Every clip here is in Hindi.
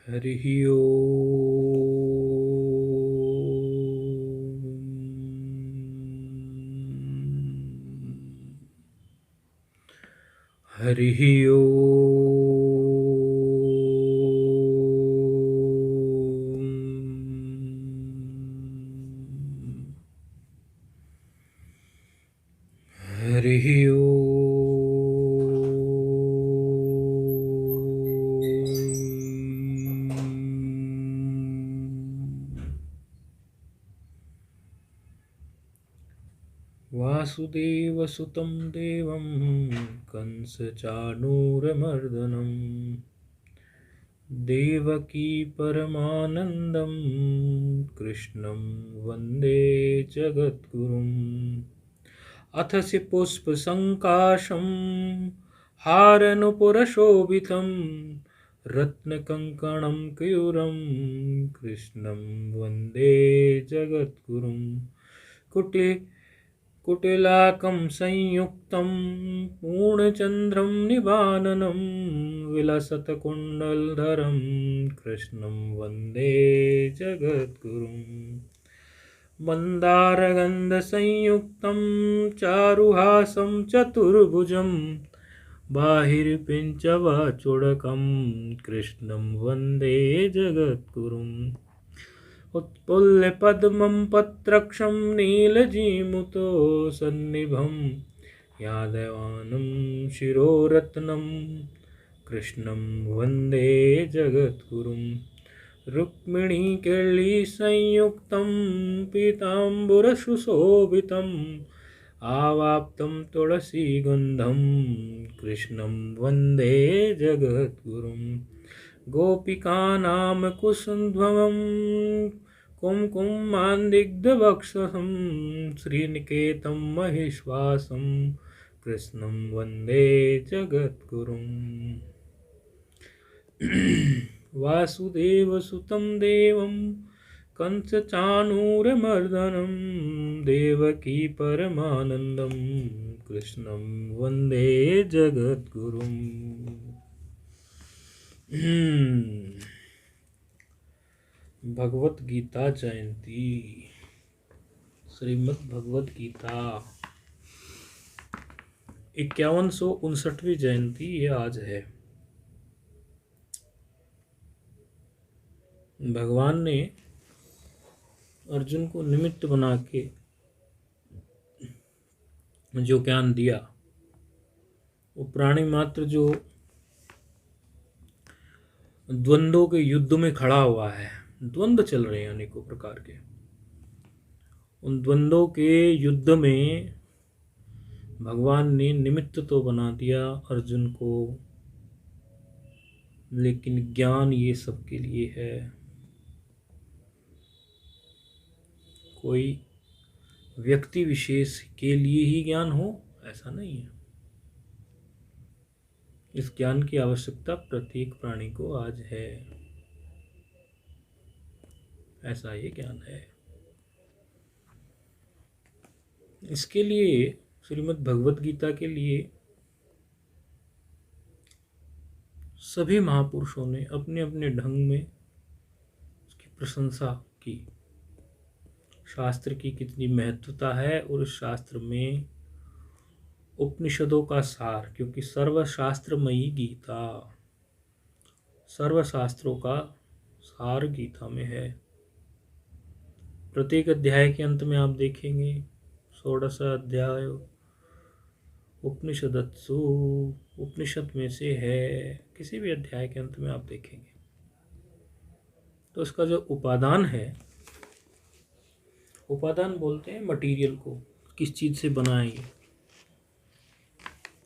हरिः ओम्। हरिः ओम्। हरिः ओम्। वासुदेवसुतं देवं कंसचाणूरमर्दनं देवकी परमानन्दं कृष्णं वन्दे जगद्गुरुम्। अथसि पुष्पसङ्काशं हारनुपुरशोभितं रत्नकङ्कणं केयूरं कृष्णं वन्दे जगद्गुरुम्। कुटिलाकं संयुक्तं पूर्णचन्द्रं निबाननं विलसत्कुण्डलधरं कृष्णं वन्दे जगद्गुरुम्। मन्दारगन्धसंयुक्तं चारुहासं चतुर्भुजं बाहिर्पिञ्चवाचूडकं कृष्णं वन्दे जगद्गुरुम्। उत्पुल्यपद्मं पत्रक्षं नीलजीमुतो सन्निभं यादवानं शिरोरत्नं कृष्णं वन्दे जगद्गुरुम्। रुक्मिणीकेळीसंयुक्तं पीताम्बरसुशोभितम् आवाप्तं तुलसीगन्धं कृष्णं वन्दे जगद्गुरुम्। गोपिकानां कुसुमध्वजं कुङ्कुमादिग्धवक्षसं श्रीनिकेतं महेश्वासं कृष्णं वन्दे जगद्गुरुम्। वासुदेवसुतं देवं कंसचाणूरमर्दनं देवकी परमानन्दं कृष्णं वन्दे जगद्गुरुम्। भगवत गीता जयंती, श्रीमद् भगवत गीता 5159वीं जयंती ये आज है। भगवान ने अर्जुन को निमित्त बना के जो ज्ञान दिया, वो प्राणी मात्र जो द्वंद्वों के युद्ध में खड़ा हुआ है, द्वंद्व चल रहे हैं अनेकों प्रकार के, उन द्वंद्वों के युद्ध में भगवान ने निमित्त तो बना दिया अर्जुन को, लेकिन ज्ञान ये सबके लिए है। कोई व्यक्ति विशेष के लिए ही ज्ञान हो ऐसा नहीं है। इस ज्ञान की आवश्यकता प्रत्येक प्राणी को आज है, ऐसा ये ज्ञान है। इसके लिए श्रीमद् भगवत गीता के लिए सभी महापुरुषों ने अपने अपने ढंग में उसकी प्रशंसा की। शास्त्र की कितनी महत्वता है और इस शास्त्र में उपनिषदों का सार, क्योंकि सर्वशास्त्रमयी गीता, सर्वशास्त्रों का सार गीता में है। प्रत्येक अध्याय के अंत में आप देखेंगे 16 अध्याय उपनिषदत्सु, उपनिषद में से है। किसी भी अध्याय के अंत में आप देखेंगे तो इसका जो उपादान है, उपादान बोलते हैं मटेरियल को, किस चीज से बना है ये,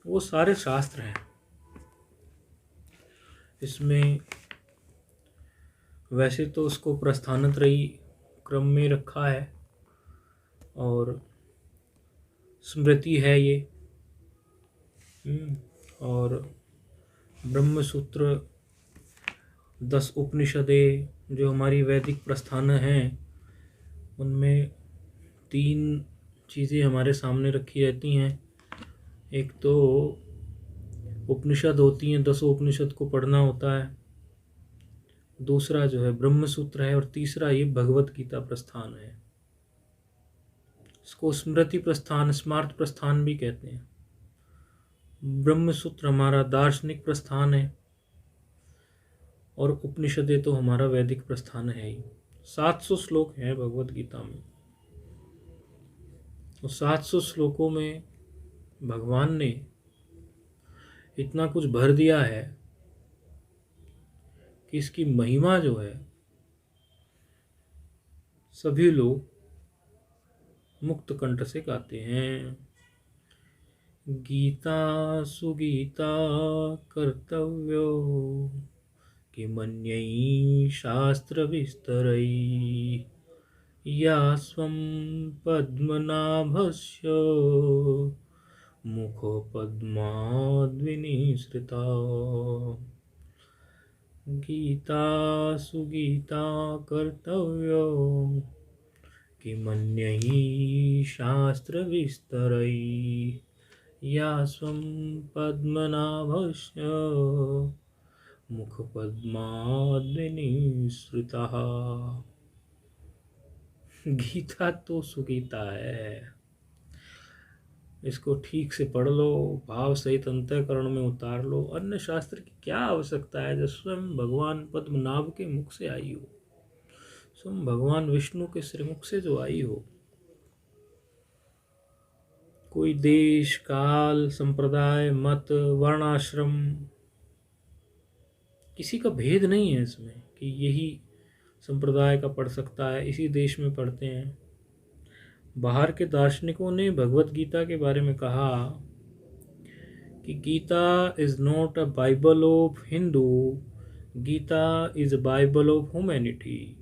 वो सारे शास्त्र हैं। इसमें वैसे तो उसको प्रस्थानत्रयी क्रम में रखा है और स्मृति है ये, और ब्रह्मसूत्र 10 उपनिषदें जो हमारी वैदिक प्रस्थान हैं, उनमें 3 चीज़ें हमारे सामने रखी रहती हैं। एक तो उपनिषद होती हैं, 10 उपनिषद को पढ़ना होता है, दूसरा जो है ब्रह्म सूत्र है, और तीसरा ये भगवत गीता प्रस्थान है। इसको स्मृति प्रस्थान, स्मार्त प्रस्थान भी कहते हैं। ब्रह्म सूत्र हमारा दार्शनिक प्रस्थान है, और उपनिषदें तो हमारा वैदिक प्रस्थान है ही। 700 श्लोक हैं भगवत गीता में। तो 700 श्लोकों में भगवान ने इतना कुछ भर दिया है कि इसकी महिमा जो है सभी लोग मुक्त कंठ से गाते हैं। गीता सुगीता कर्तव्यो किमन्यै शास्त्र विस्तरै या स्वं पद्मनाभस्य मुखपद्माद्विनिसृता। गीता सुगीता कर्तव्यो किमन्यै शास्त्र विस्तरै या स्वं पद्मनाभस्य मुखपद्माद्विनिसृतः। गीता तो सुगीता है, इसको ठीक से पढ़ लो, भाव सहित अंतःकरण में उतार लो। अन्य शास्त्र की क्या आवश्यकता है, जब स्वयं भगवान पद्मनाभ के मुख से आई हो, स्वयं भगवान विष्णु के श्रीमुख से जो आई हो। कोई देश काल संप्रदाय मत वर्णाश्रम किसी का भेद नहीं है इसमें कि यही संप्रदाय का पढ़ सकता है, इसी देश में पढ़ते हैं। बाहर के दार्शनिकों ने भगवत गीता के बारे में कहा कि Gita is not a Bible of Hindu, Gita is a Bible of humanity.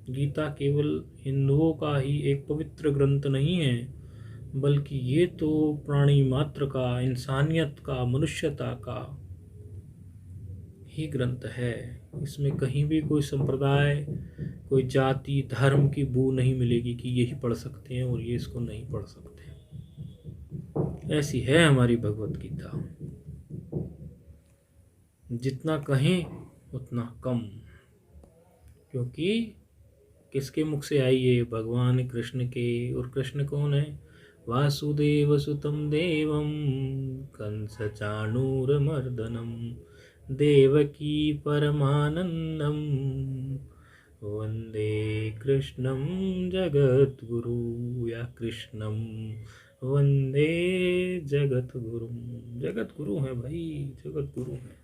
Gita केवल हिंदुओं का ही एक पवित्र ग्रंथ नहीं है, बल्कि ये तो प्राणी मात्र का, इंसानियत का, मनुष्यता का ही ग्रंथ है। इसमें कहीं भी कोई संप्रदाय, कोई जाति धर्म की बू नहीं मिलेगी कि यही पढ़ सकते हैं और ये इसको नहीं पढ़ सकते। ऐसी है हमारी भगवत गीता। जितना कहें उतना कम, क्योंकि किसके मुख से आई है? भगवान कृष्ण के। और कृष्ण कौन है? वासुदेव सुतम देवम कंस चाणूरमर्दनम देवकी परमानंदम वंदे कृष्णम जगद्गुरु, या कृष्णम वंदे जगद्गुरु। जगद्गुरु है भाई, जगद्गुरु है।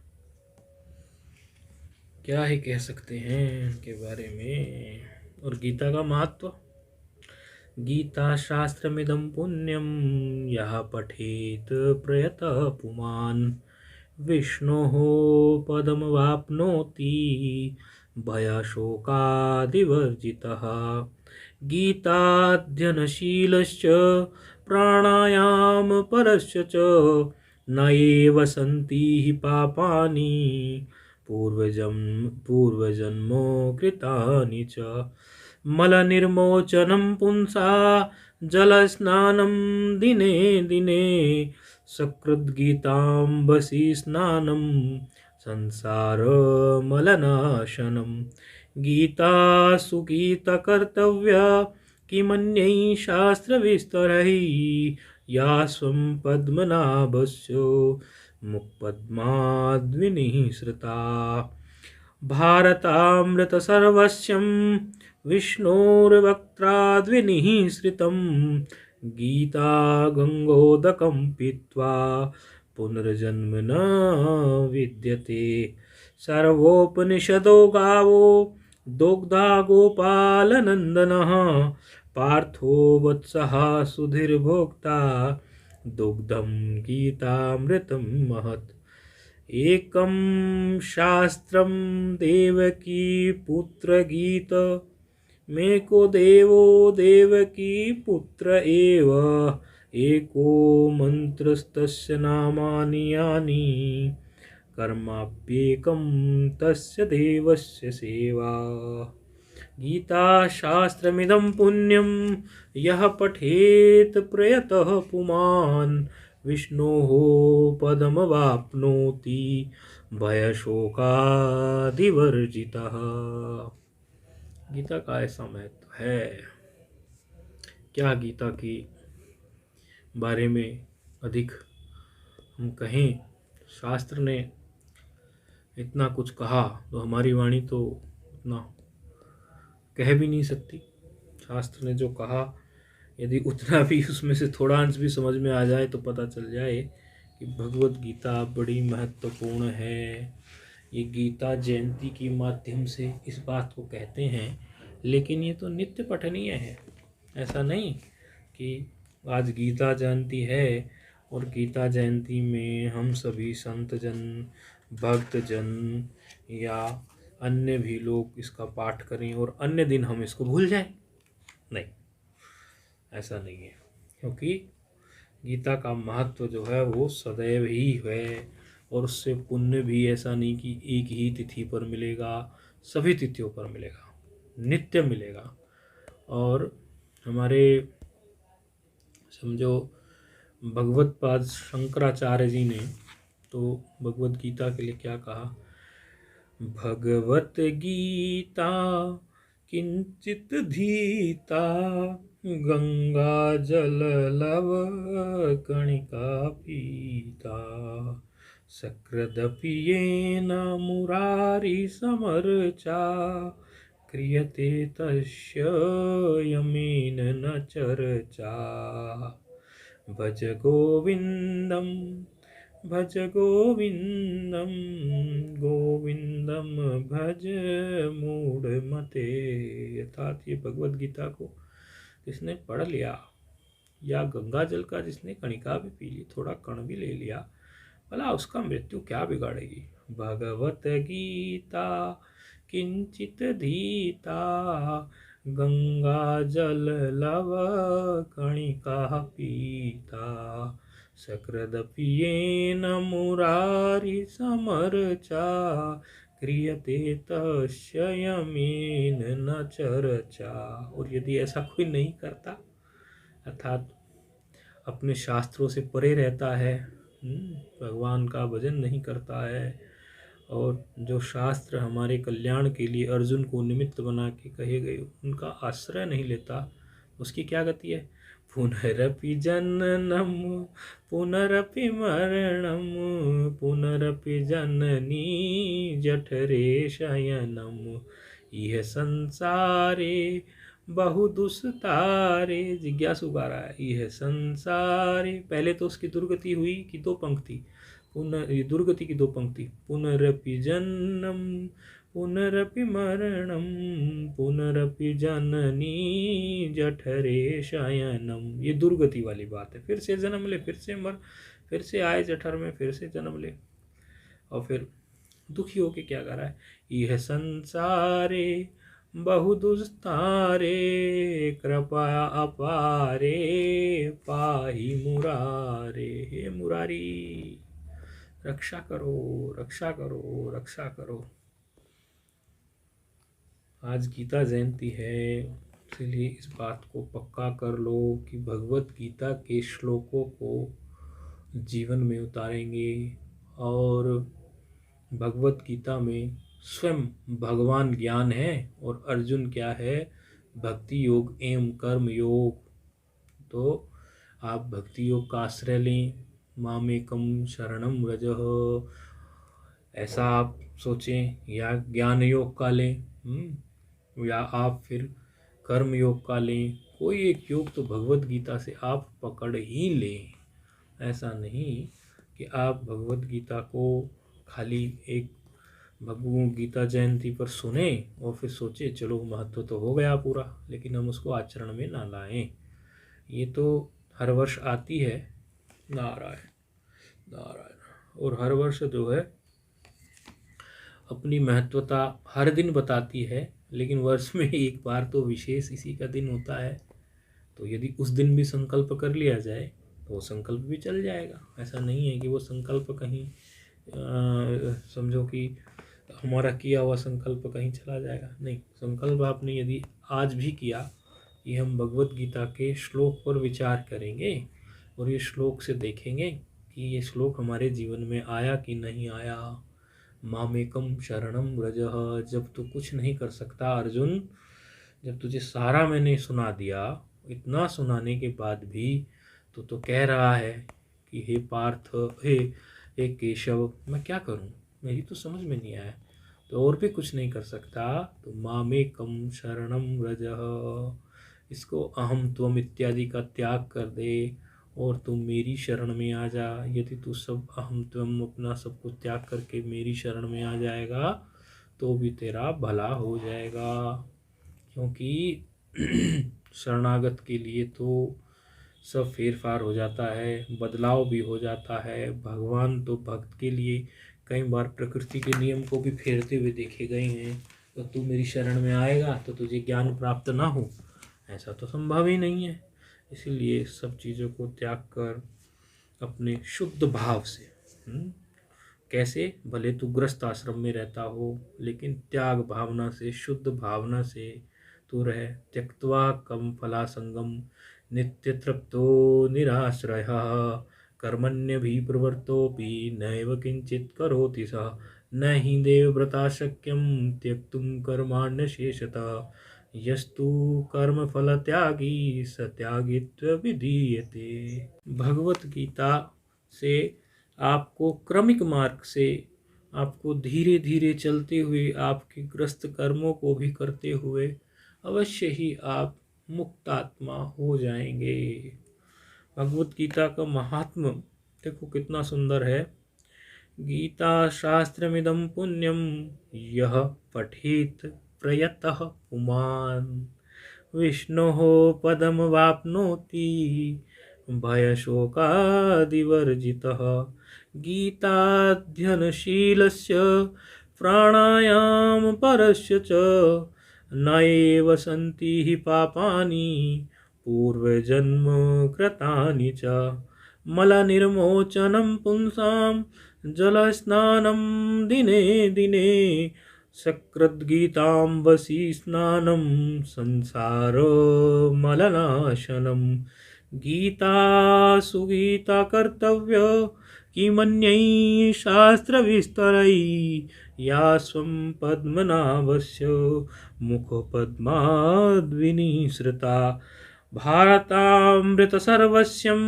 क्या ही कह सकते हैं इनके बारे में। और गीता का महत्व, गीता शास्त्रमिदं पुण्यम यः पठेत प्रयतः पुमान् विष्णोः पदमवाप्नोति भयशोकादिवर्जितः। गीताध्ययनशीलश्च प्राणायामपरश्च च न एव सन्ति हि पापानि पूर्वजन्मो कृतानि च। मलनिर्मोचनं पुंसा जलस्नानं दिने दिने सकृद्गीताम्बसि स्नानं संसारमलनाशनं। गीता सुगीतकर्तव्या किमन्यै शास्त्रविस्तरैः या स्वं पद्मनाभस्य मुखपद्माद्विनिसृता। भारतामृतसर्वस्यं विष्णोर्वक्त्राद्विनिसृतं गीता गंगोदकं पीत्वा पुनर्जन्म न विद्यते। सर्वोपनिषदो गावो दुग्धा गोपालनंदनः पार्थो वत्सः सुधीर्भोक्ता दुग्धं गीतामृतं महत्। एकं शास्त्रं देवकी पुत्र गीत मेको देवो देवकी पुत्र एव एको मंत्रस्तस्य नामानि यानि कर्माप्येकं तस्य देवस्य सेवा। गीता शास्त्रमिदं पुण्यं यः पठेत प्रयतः पुमान् विष्णोः पदमवाप्नोति भय शोकादिवर्जितः। गीता का ऐसा महत्व है। क्या गीता के बारे में अधिक हम कहें। शास्त्र ने इतना कुछ कहा तो हमारी वाणी तो उतना कह भी नहीं सकती। शास्त्र ने जो कहा, यदि उतना भी उसमें से थोड़ा अंश भी समझ में आ जाए तो पता चल जाए कि भगवत गीता बड़ी महत्वपूर्ण है। ये गीता जयंती के माध्यम से इस बात को कहते हैं, लेकिन ये तो नित्य पठनीय है। ऐसा नहीं कि आज गीता जयंती है और गीता जयंती में हम सभी संत जन, भक्त जन या अन्य भी लोग इसका पाठ करें और अन्य दिन हम इसको भूल जाएं। नहीं, ऐसा नहीं है, क्योंकि गीता का महत्व जो है वो सदैव ही है। और उससे पुण्य भी ऐसा नहीं कि एक ही तिथि पर मिलेगा, सभी तिथियों पर मिलेगा, नित्य मिलेगा। और हमारे समझो भगवत पाद शंकराचार्य जी ने तो भगवत गीता के लिए क्या कहा। भगवत गीता किंचित धीता, गंगा जल लव कणिका पीता, सकृदपि येन मुरारी समर्चा, क्रियते तस्य यमेन न चर्चा। भज गोविंदम भज गोविंदम, गोविंदम भज मूढ़मते। अर्थात ये भगवत गीता को जिसने पढ़ लिया, या गंगा जल का जिसने कणिका भी पी ली, थोड़ा कण भी ले लिया, भला उसका मृत्यु क्या बिगाड़ेगी। भगवत गीता किंचित धीता, गंगा जल लव कणिका पीता, सकृदपि येन मुरारी समर्चा, क्रियते तस्य यमेन न चर्चा। और यदि ऐसा कोई नहीं करता, अर्थात अपने शास्त्रों से परे रहता है, भगवान का भजन नहीं करता है, और जो शास्त्र हमारे कल्याण के लिए अर्जुन को निमित्त बना के कहे गए उनका आश्रय नहीं लेता, उसकी क्या गति है। पुनरपि जननम पुनरपि मरणम, पुनरपि जननी जठरे शयनम, यह संसारे बहु दुस्तारे। जिज्ञासु गा रहा है, यह संसारे, पहले तो उसकी दुर्गति हुई कि दो पंक्ति, दुर्गति की दो पंक्ति, पुनरपि जन्म पुनरपि मरणम, पुनरपि जननी जठरे शयनम। ये दुर्गति वाली बात है, फिर से जन्म ले, फिर से मर, फिर से आए जठर में, फिर से जन्म ले, और फिर दुखी होके क्या कर रहा है। यह संसारे बहु दुस्तारे, कृपा अपारे पाहि मुरारे। हे मुरारी, रक्षा करो, रक्षा करो, रक्षा करो। आज गीता जयंती है, इसलिए इस बात को पक्का कर लो कि भगवत गीता के श्लोकों को जीवन में उतारेंगे। और भगवत गीता में स्वयं भगवान ज्ञान है और अर्जुन क्या है, भक्ति योग एवं कर्म योग। तो आप भक्ति योग का आश्रय लें, मामेकम शरणम व्रजः, ऐसा आप सोचें, या ज्ञान योग का लें, या आप फिर कर्म योग का लें। कोई एक योग तो भगवत गीता से आप पकड़ ही लें। ऐसा नहीं कि आप भगवत गीता को खाली एक भगवत गीता जयंती पर सुने और फिर सोचे चलो महत्व तो हो गया पूरा, लेकिन हम उसको आचरण में ना लाएं। ये तो हर वर्ष आती है, नारायण नारायण, और हर वर्ष जो है अपनी महत्वता हर दिन बताती है, लेकिन वर्ष में एक बार तो विशेष इसी का दिन होता है। तो यदि उस दिन भी संकल्प कर लिया जाए तो वो संकल्प भी चल जाएगा। ऐसा नहीं है कि वो संकल्प कहीं समझो कि हमारा किया हुआ संकल्प कहीं चला जाएगा। नहीं, संकल्प आपने यदि आज भी किया कि हम भगवत गीता के श्लोक पर विचार करेंगे और ये श्लोक से देखेंगे कि ये श्लोक हमारे जीवन में आया कि नहीं आया, मामेकम शरणम व्रजः। जब तू कुछ नहीं कर सकता अर्जुन, जब तुझे सारा मैंने सुना दिया, इतना सुनाने के बाद भी तो कह रहा है कि हे पार्थ, हे हे केशव, मैं क्या करूं, मेरी तो समझ में नहीं आया, तो और भी कुछ नहीं कर सकता तो मामेकम शरणम व्रजः, इसको अहम त्वम इत्यादि का त्याग कर दे और तू मेरी शरण में आ जा। यदि तू सब अहम त्वम अपना सब कुछ त्याग करके मेरी शरण में आ जाएगा तो भी तेरा भला हो जाएगा। क्योंकि शरणागत के लिए तो सब फेर फार हो जाता है, बदलाव भी हो जाता है। भगवान तो भक्त के लिए कई बार प्रकृति के नियम को भी फेरते हुए देखे गए हैं। तो तू मेरी शरण में आएगा तो तुझे ज्ञान प्राप्त ना हो, ऐसा तो संभव ही नहीं है। इसीलिए सब चीज़ों को त्याग कर अपने शुद्ध भाव से, कैसे, भले तू ग्रस्त आश्रम में रहता हो लेकिन त्याग भावना से, शुद्ध भावना से तू रह। त्यक्त्वा कम फला संगम नित्य तृप्तो निराश्रयः कर्मण्यभिप्रवृत्तोऽपि नैव किंचित करोति सः न हि देवव्रता शक्यं त्यक्तुं कर्माण्यशेषतः यस्तु कर्मफलत्यागी स त्यागित्वभिधीयते। भगवत गीता से आपको क्रमिक मार्ग से, आपको धीरे धीरे चलते हुए, आपके ग्रस्त कर्मों को भी करते हुए अवश्य ही आप मुक्तात्मा हो जाएंगे। भगवत गीता का महात्म देखो कितना सुंदर है। गीता शास्त्रमिदं पुण्यम यह पठेत प्रयतः पुमान् विष्णोः पदमवाप्नोति भयशोकादिवर्जितः। गीताध्ययनशीलस्य प्राणायामपरस्य च न एव सन्ति हि पापानि पूर्वजन्म कृतानि च। मलनिर्मोचनं पुंसां जलस्नानं दिने दिने सकृद्गीताम्बसी स्नानं संसारमलनाशनं। गीता सुगीता कर्तव्य किमन्यै शास्त्रविस्तरै या स्वं पद्मनाभस्य मुखपद्माद्विनिसृता। भारतामृतसर्वस्यं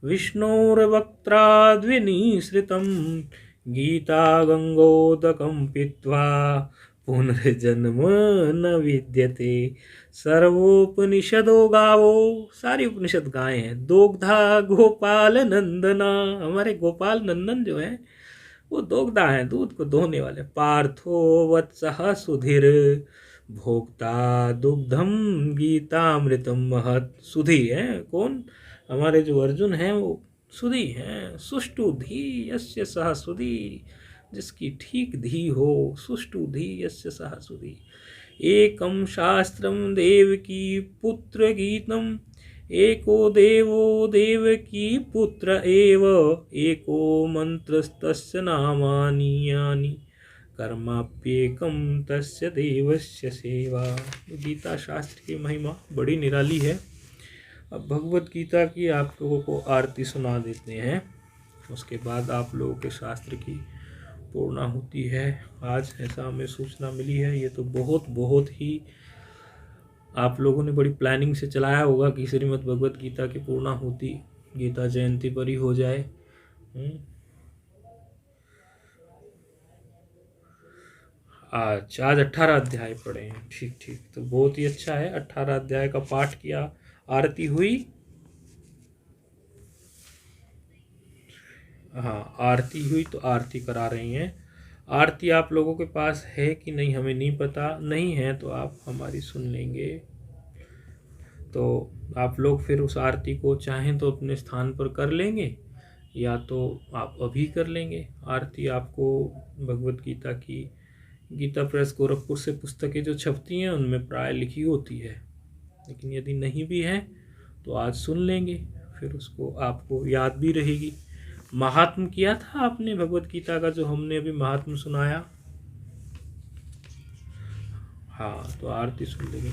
विष्णोर्वक्त्राद्विनिसृतं गीता गंगोदकं पीत्वा पुनर्जन्म न विद्यते। सर्वोपनिषदो गावो, सारी उपनिषद गाय हैं। दोग्धा गोपाल नंदना, हमारे गोपाल नंदन जो है वो दोग्धा है, दूध को दोहने वाले। पार्थो वत्सः सुधीर भोक्ता दुग्धम गीतामृतम महत्। सुधी है कौन, हमारे जो अर्जुन हैं वो सुधी हैं। सुष्टु धी यस्य सह सुधी, जिसकी ठीक धी हो, सुष्टु धी यस्य सह सुधी। एकम शास्त्रम देवकी पुत्र गीतम एको देवो देवकी पुत्र एव एको मंत्रस्तस्य नामानि यानि कर्माप्येकम तस्य देवस्य सेवा। गीता शास्त्र की महिमा बड़ी निराली है। अब भगवत गीता की आप लोगों को आरती सुना देते हैं, उसके बाद आप लोगों के शास्त्र की पूर्णाहुति है। आज ऐसा हमें सूचना मिली है, ये तो बहुत ही आप लोगों ने बड़ी प्लानिंग से चलाया होगा कि श्रीमद् भगवत गीता की पूर्णाहुति गीता जयंती पर ही हो जाए। आज 18 अध्याय पढ़े हैं। ठीक, तो बहुत ही अच्छा है। 18 अध्याय का पाठ किया, आरती हुई। हाँ, आरती हुई तो आरती करा रही हैं। आरती आप लोगों के पास है कि नहीं हमें नहीं पता, नहीं है तो आप हमारी सुन लेंगे। तो आप लोग फिर उस आरती को चाहें तो अपने स्थान पर कर लेंगे या तो आप अभी कर लेंगे। आरती आपको भगवत गीता की गीता प्रेस गोरखपुर से पुस्तकें जो छपती हैं उनमें प्राय लिखी होती है, लेकिन यदि नहीं भी है तो आज सुन लेंगे, फिर उसको आपको याद भी रहेगी। महात्म किया था आपने भगवत गीता का, जो हमने अभी महात्म सुनाया। हाँ, तो आरती सुन लेंगे।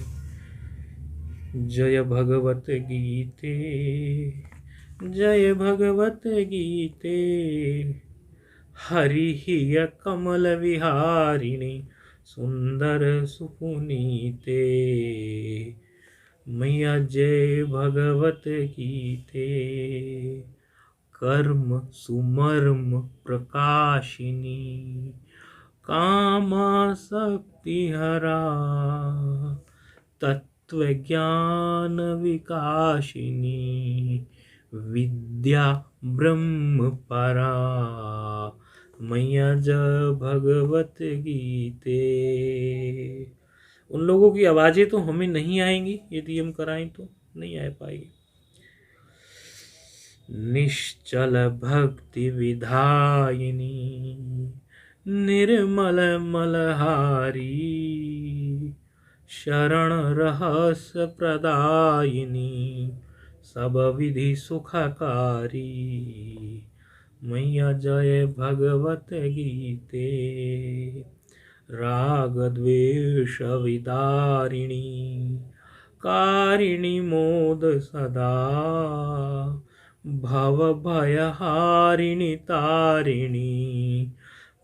जय भगवत गीते, जय भगवत गीते, हरिः कमलविहारिणि सुंदर सुपुनीते। मैया जय भगवत गीते। कर्म सुमर्म प्रकाशिनी कामासक्ति हरा तत्वज्ञान विकाशिनी विद्या ब्रह्म परा। मैया जय भगवत गीते। उन लोगों की आवाजें तो हमें नहीं आएंगी, यदि हम कराएं तो नहीं आ पाएगी। निश्चल भक्ति विधायिनी निर्मल मलहारी शरण रहस्य प्रदायिनी सब विधि सुखकारी। मैया जय भगवत गीते। राग द्वेष विदारिणी कारिणी मोद सदा भव भयहारिणी तारिणी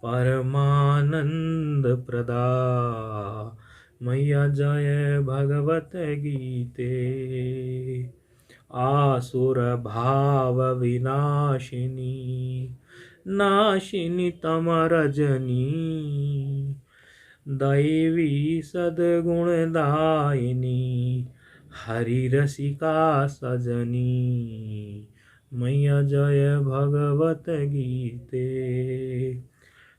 परमानंद प्रदा। मैया जय भगवत गीते। आसुर भाव विनाशिनी नाशिनी तमरजनी दैवी सद्गुणदायिनी हरि रसिका सजनी। मैया जय भगवत गीते।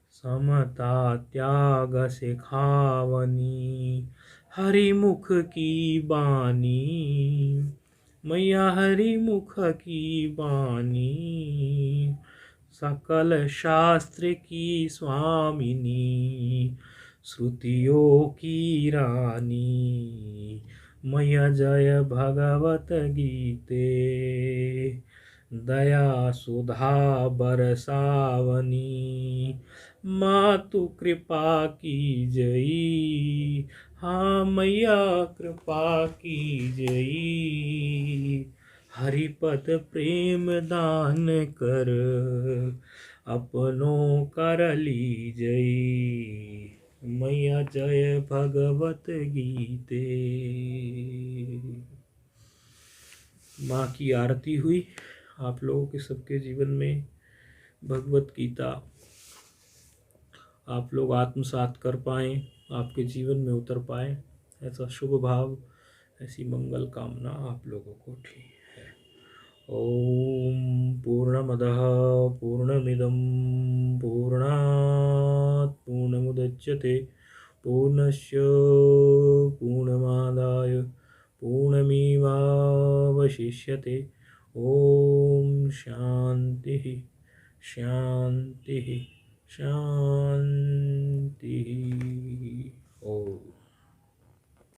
समता त्याग सिखावनी हरिमुख की बानी। मैया हरिमुख की बानी सकल शास्त्र की स्वामिनी श्रुतियों की रानी। मैया जय भगवत गीते। दया सुधा बरसावनी मातु कृपा की जई। हाँ मैया कृपा की जई। हरिपद प्रेम दान कर अपनों कर ली जई। मैया जय भगवत गीते। माँ की आरती हुई। आप लोगों के सबके जीवन में भगवत गीता आप लोग आत्मसात कर पाएँ, आपके जीवन में उतर पाए, ऐसा शुभ भाव, ऐसी मंगल कामना आप लोगों को ठीक है। ओम पूर्णमदः पूर्णमिदं पूर्णात् पूर्णमुदच्यते पूर्णस्य पूर्णमादाय पूर्णमेवावशिष्यते। ओम शांति शांति शांति।